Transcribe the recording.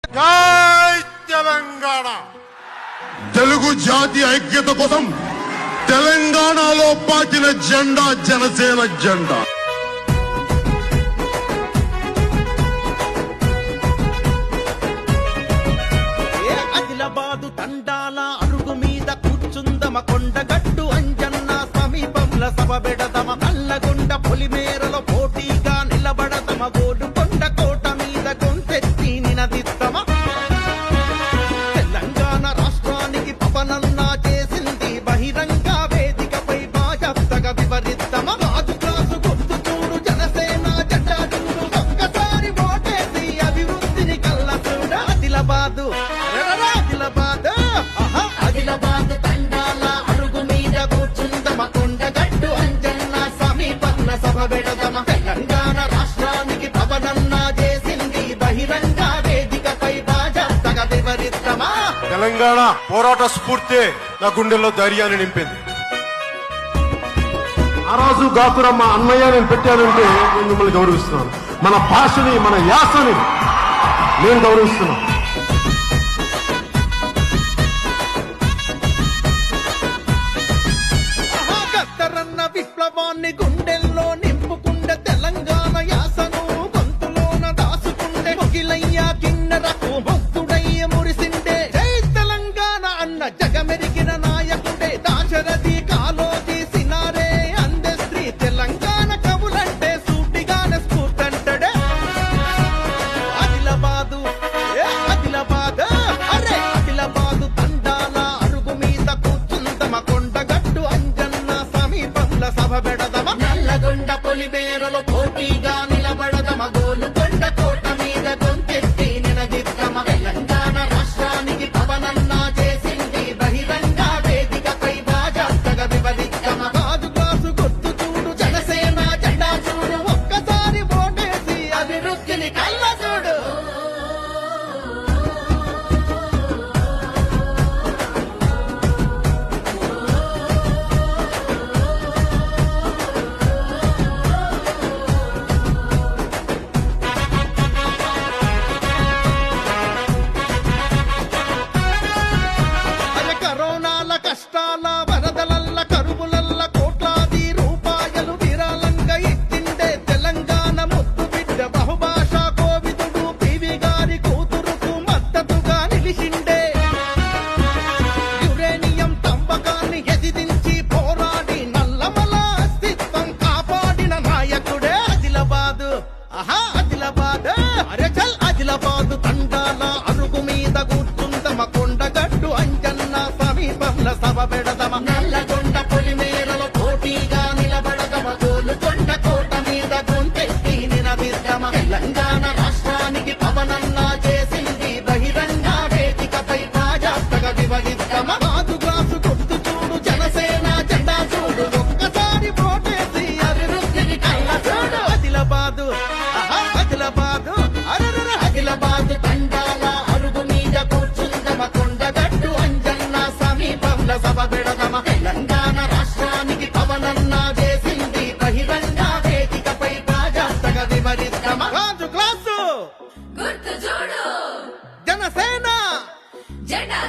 జై తెలంగాణ. తెలుగు జాతి ఐక్యత కోసం తెలంగాణలో పాతిన జెండా జనసేన జెండా. ఆదిలాబాదు తండాల అరుగు మీద కూర్చుందమ కొండగట్టు అంజన్న సమీపంల సభ పెడదమ నల్లగొండ పొలిమేరలో పోటీగా నిలబడదమ గోలుకొండ కోట మీద గొంతెత్తి నినదిద్దమ తెలంగాణ రాష్ట్రానికి పవనన్నా చేసింది బహిరంగ వేదికపై బాజప్తగా వివరిద్దమ రాజు క్లాసు గుర్తు చూడు జనసేన జెండా చూడు ఒక్కసారి ఓటేసి అభివృద్ధిని కళ్ళ చూడ ఆదిలాబాదు ఆదిలాబాద్ తండాల అరుగు మీద కూర్చుందమ కొండగట్టు అంజన్న సమీపంలో సభ పెడదమ తెలంగాణ రాష్ట్రానికి పవనన్నా చేసింది బహిరంగ వేదికపై బాజప్తగా వివరిద్దమా. తెలంగాణ పోరాట స్ఫూర్తి నా గుండెల్లో ధైర్యాన్ని నింపింది. ఆ రోజు గాకురమ్మ అన్నయ్య నేను పెట్టానంటే నేను మిమ్మల్ని గౌరవిస్తున్నాను. మన భాషని మన యాసని నేను గౌరవిస్తున్నాను. గద్దరన్న విప్లవాన్ని గుండెల్లో నింపుకుండే తెలంగాణ యాసను గొంతులోన దాసుకుండే మొగిలయ్య కిన్నెరకు భక్తుడయ్య మురిసిండే జై తెలంగాణ అన్న జగమెరిగిన నాయకుడే దాశరథి కాలోజీ సినారే అందే శ్రీ తెలంగాణ కవులంటే సూటిగానే స్ఫూర్తంటడే ఆదిలాబాదు ఆదిలాబాదు తండాల అరుగు మీద కూర్చుందమ కొండగట్టు అంజన్న సమీపంలో సభ పెడదమ నల్లగొండ పొలిమేరలో పోటీగా నిలబడదమ గోలుకొండ కోట మీద గొంతెత్తి నినదిద్దమ తెలంగాణ రాష్ట్రానికి పవనన్నా చేసింది బహిరంగ వేదికపై బాజప్తగా వివరిద్దమ రాజు క్లాసు గుర్తు చూడు జనసేన జెండా చూడు ఒక్కసారి ఓటేసి అభివృద్ధిని కళ్ళ చూడు. కరోనాల కష్టాల వరదలల్ల కరువులల్ల కోట్లాది రూపాయలు విరాళంగా ఇచ్చిండే తెలంగాణ ముద్దు బిడ్డ బహుభాషా కోవిదుడు పివి గారి కూతురుకు మద్దతుగా నిలిచిండే యురేనియం తంబకాన్ని ఎదిరించి పోరాడి నల్లమల అస్తిత్వం కాపాడిన నాయకుడే ఆదిలాబాదు ఆదిలాబాదు తండాల అరుగు మీద కూర్చుందమ కొండగట్టు అంజన్న సమీపంలో సభ పెడదమ నల్లగొండ పొలిమేరలో పోటీగా నిలబడదమ గోలుకొండ కోట మీద గొంతెత్తి నినదిద్దమ తెలంగాణ రాష్ట్రానికి పవనన్నా చేసింది బహిరంగ వేదికపై బాజప్తగా వివరిద్దమ రాజు గ్లాసు గుర్తు చూడు జనసేన జెండా చూడు ఒక్కసారి ఓటేసి అభివృద్ధిని కళ్ళ చూడు. ఆదిలాబాదు తండాల అరుగు మీద కూర్చుందమ కొండగట్టు అంజన్న సమీపంలో సభ పెడదమ తెలంగాణ రాష్ట్రానికి పవనన్నా చేసింది బహిరంగ వేదికపై బాజప్తగా వివరిద్దమ రాజు క్లాసు గుర్తు చూడు జనసేన జెండా